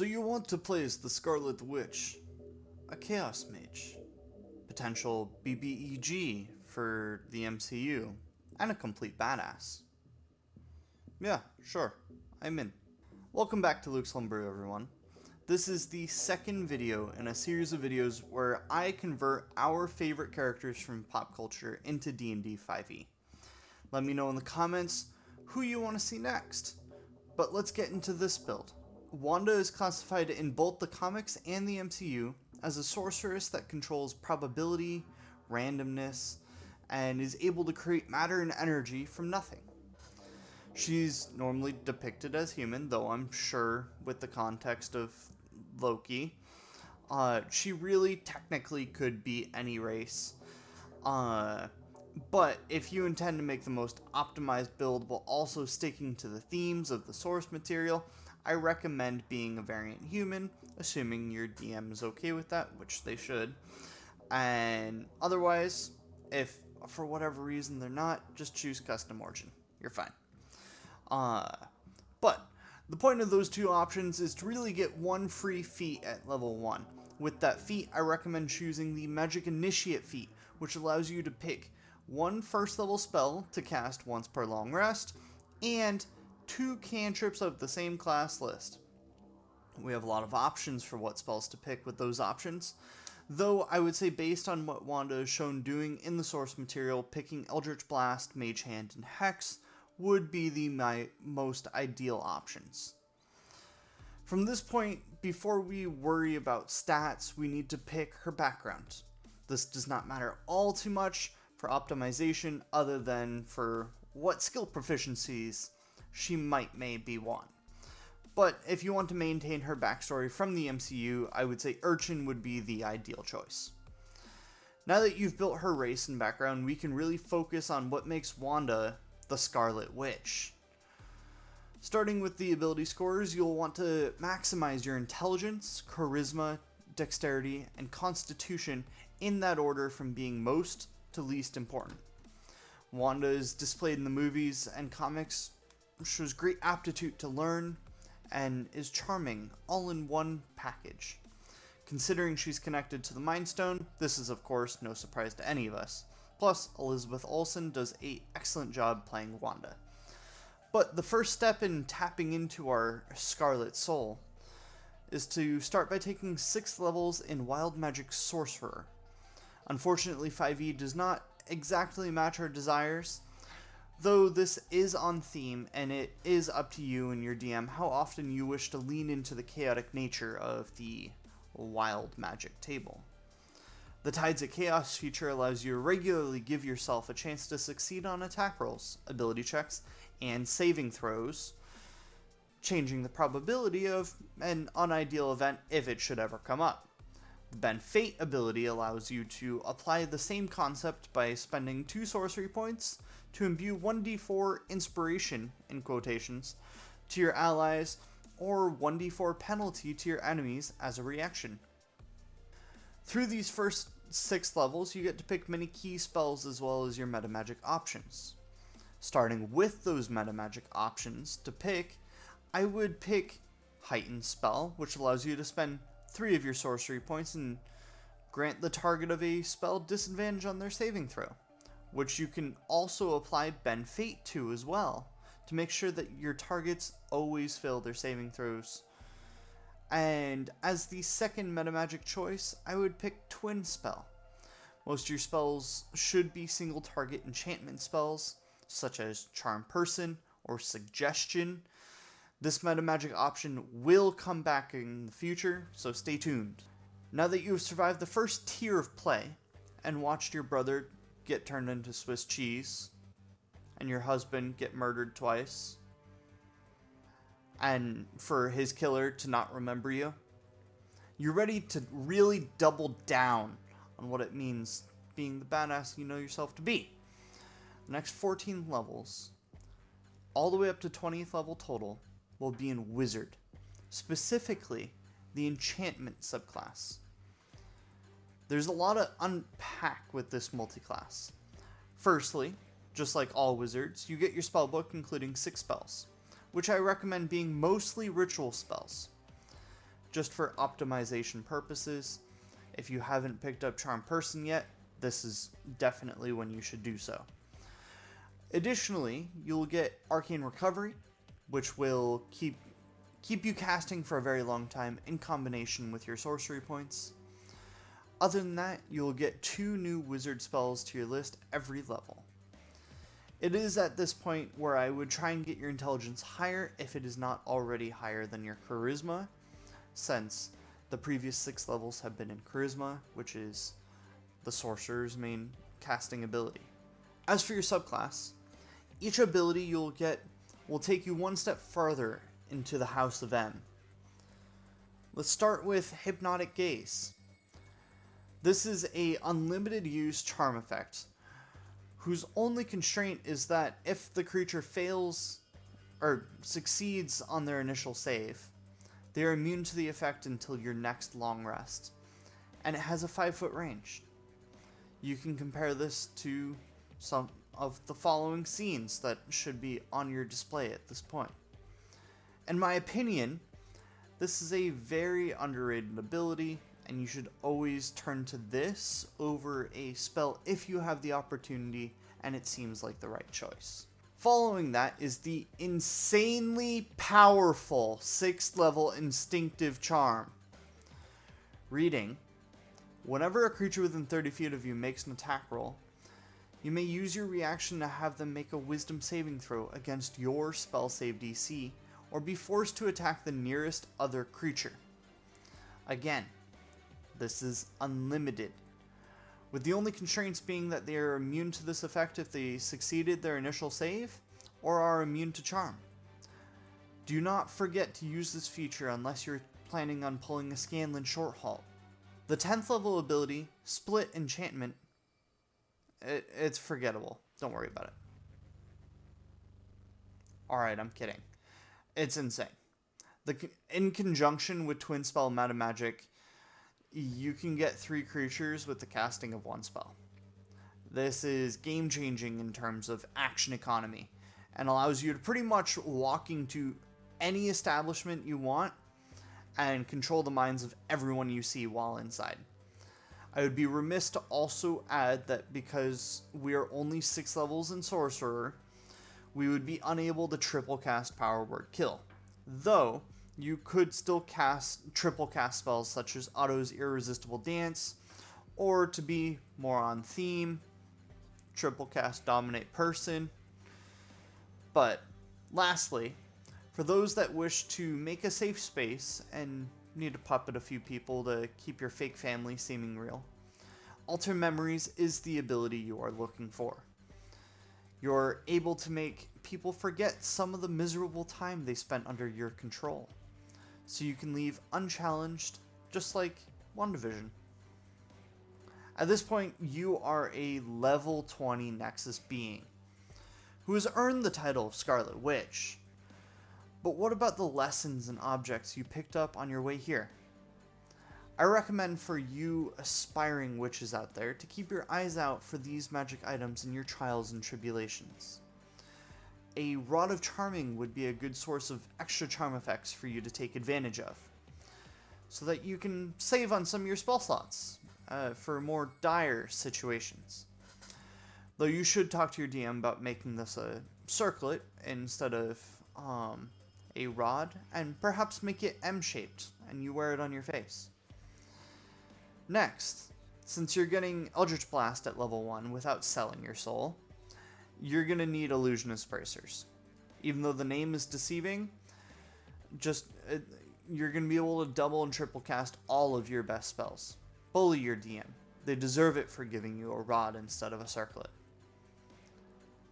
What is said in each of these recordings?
So you want to play as the Scarlet Witch, a Chaos Mage, potential BBEG for the MCU, and a complete badass. Yeah, sure, I'm in. Welcome back to Luke's Homebrew, everyone. This is the second video in a series of videos where I convert our favorite characters from pop culture into D&D 5e. Let me know in the comments who you want to see next. But let's get into this build. Wanda is classified in both the comics and the MCU as a sorceress that controls probability, randomness, and is able to create matter and energy from nothing. She's normally depicted as human, though I'm sure with the context of Loki, she really technically could be any race. But if you intend to make the most optimized build while also sticking to the themes of the source material, I recommend being a variant human, assuming your DM is okay with that, which they should. And otherwise, if for whatever reason they're not, just choose custom origin. You're fine. But the point of those two options is to really get one free feat at level 1. With that feat, I recommend choosing the Magic Initiate feat, which allows you to pick one first level spell to cast once per long rest, and 2 cantrips of the same class list. We have a lot of options for what spells to pick with those options, though I would say based on what Wanda is shown doing in the source material, picking Eldritch Blast, Mage Hand, and Hex would be my most ideal options. From this point, before we worry about stats, we need to pick her background. This does not matter all too much for optimization other than for what skill proficiencies she may be one. But if you want to maintain her backstory from the MCU, I would say Urchin would be the ideal choice. Now that you've built her race and background, we can really focus on what makes Wanda the Scarlet Witch. Starting with the ability scores, you'll want to maximize your intelligence, charisma, dexterity, and constitution in that order from being most to least important. Wanda is displayed in the movies and comics, shows great aptitude to learn, and is charming all in one package. Considering she's connected to the Mind Stone, this is of course no surprise to any of us. Plus, Elizabeth Olsen does an excellent job playing Wanda. But the first step in tapping into our Scarlet Soul is to start by taking 6 levels in Wild Magic Sorcerer. Unfortunately, 5e does not exactly match our desires, though this is on theme, and it is up to you and your DM how often you wish to lean into the chaotic nature of the Wild Magic table. The Tides of Chaos feature allows you to regularly give yourself a chance to succeed on attack rolls, ability checks, and saving throws, changing the probability of an unideal event if it should ever come up. The Bend Fate ability allows you to apply the same concept by spending 2 sorcery points to imbue 1d4 inspiration, in quotations, to your allies, or 1d4 penalty to your enemies as a reaction. Through these first 6 levels, you get to pick many key spells as well as your metamagic options. Starting with those metamagic options to pick, I would pick Heightened Spell, which allows you to spend 3 of your sorcery points and grant the target of a spell disadvantage on their saving throw, which you can also apply Bend Fate to as well, to make sure that your targets always fail their saving throws. And as the second metamagic choice, I would pick Twin Spell. Most of your spells should be single target enchantment spells, such as Charm Person or Suggestion. This metamagic option will come back in the future, so stay tuned. Now that you have survived the first tier of play, and watched your brother get turned into Swiss cheese, and your husband get murdered twice, and for his killer to not remember you, you're ready to really double down on what it means being the badass you know yourself to be. The next 14 levels, all the way up to 20th level total, will be in Wizard, specifically the Enchantment subclass. There's a lot to unpack with this multiclass. Firstly, just like all wizards, you get your spellbook including 6 spells, which I recommend being mostly ritual spells. just for optimization purposes. If you haven't picked up Charm Person yet, this is definitely when you should do so. Additionally, you'll get Arcane Recovery, which will keep you casting for a very long time in combination with your sorcery points. Other than that, you'll get 2 new wizard spells to your list every level. It is at this point where I would try and get your intelligence higher if it is not already higher than your charisma, since the previous 6 levels have been in charisma, which is the sorcerer's main casting ability. As for your subclass, each ability you'll get will take you one step further into the House of M. Let's start with Hypnotic Gaze. This is a unlimited use charm effect, whose only constraint is that if the creature fails or succeeds on their initial save, they are immune to the effect until your next long rest, and it has a 5-foot range. You can compare this to some of the following scenes that should be on your display at this point. In my opinion, this is a very underrated ability, and you should always turn to this over a spell if you have the opportunity and it seems like the right choice. Following that is the insanely powerful 6th level Instinctive Charm. Reading: whenever a creature within 30 feet of you makes an attack roll, you may use your reaction to have them make a wisdom saving throw against your spell save DC, or be forced to attack the nearest other creature. Again, this is unlimited, with the only constraints being that they are immune to this effect if they succeeded their initial save, or are immune to charm. Do not forget to use this feature unless you're planning on pulling a Scanlan short halt. The 10th level ability, Split Enchantment, it's forgettable. Don't worry about it. Alright, I'm kidding. It's insane. In conjunction with Twin Spell Meta Magic, you can get 3 creatures with the casting of 1 spell. This is game changing in terms of action economy, and allows you to pretty much walk into any establishment you want and control the minds of everyone you see while inside. I would be remiss to also add that because we are only 6 levels in Sorcerer, we would be unable to triple cast Power Word Kill. Though, you could still cast triple cast spells such as Otto's Irresistible Dance, or to be more on theme, triple cast Dominate Person. But lastly, for those that wish to make a safe space and need to puppet a few people to keep your fake family seeming real, Alter Memories is the ability you are looking for. You're able to make people forget some of the miserable time they spent under your control, so you can leave unchallenged, just like WandaVision. At this point, you are a level 20 Nexus being, who has earned the title of Scarlet Witch. But what about the lessons and objects you picked up on your way here? I recommend for you aspiring witches out there to keep your eyes out for these magic items in your trials and tribulations. A Rod of Charming would be a good source of extra charm effects for you to take advantage of, so that you can save on some of your spell slots for more dire situations. Though you should talk to your DM about making this a circlet instead of a rod, and perhaps make it M-shaped and you wear it on your face. Next, since you're getting Eldritch Blast at level 1 without selling your soul, you're going to need Illusionist Bracers. Even though the name is deceiving, you're going to be able to double and triple cast all of your best spells. Bully your DM. They deserve it for giving you a rod instead of a circlet.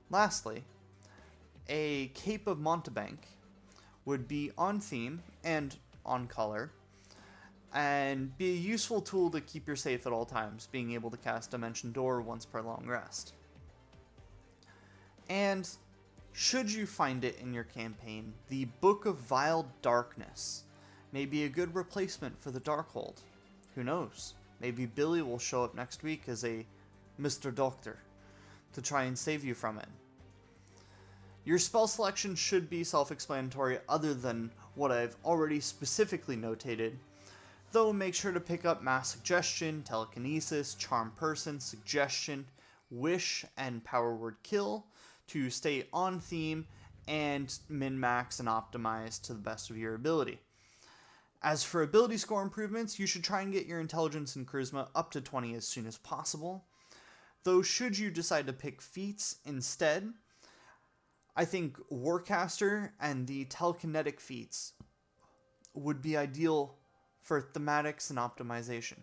Lastly, a Cape of Montebank would be on theme and on color, and be a useful tool to keep you safe at all times, being able to cast Dimension Door once per long rest. And, should you find it in your campaign, the Book of Vile Darkness may be a good replacement for the Darkhold. Who knows? Maybe Billy will show up next week as a Mr. Doctor to try and save you from it. Your spell selection should be self-explanatory other than what I've already specifically notated, Though make sure to pick up Mass Suggestion, Telekinesis, Charm Person, Suggestion, Wish, and Power Word Kill to stay on theme and min-max and optimize to the best of your ability. As for ability score improvements, you should try and get your Intelligence and Charisma up to 20 as soon as possible. Though should you decide to pick feats instead, I think Warcaster and the telekinetic feats would be ideal for thematics and optimization.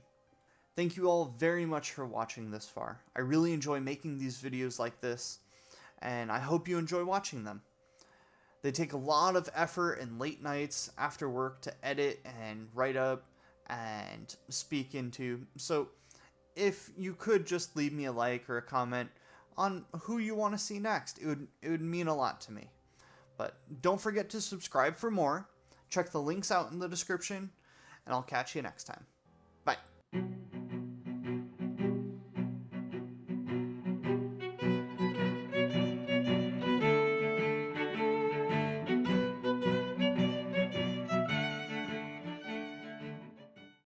Thank you all very much for watching this far. I really enjoy making these videos like this, and I hope you enjoy watching them. They take a lot of effort and late nights after work to edit and write up and speak into, so if you could just leave me a like or a comment on who you want to see next, it would mean a lot to me. But don't forget to subscribe for more, check the links out in the description, and I'll catch you next time. Bye.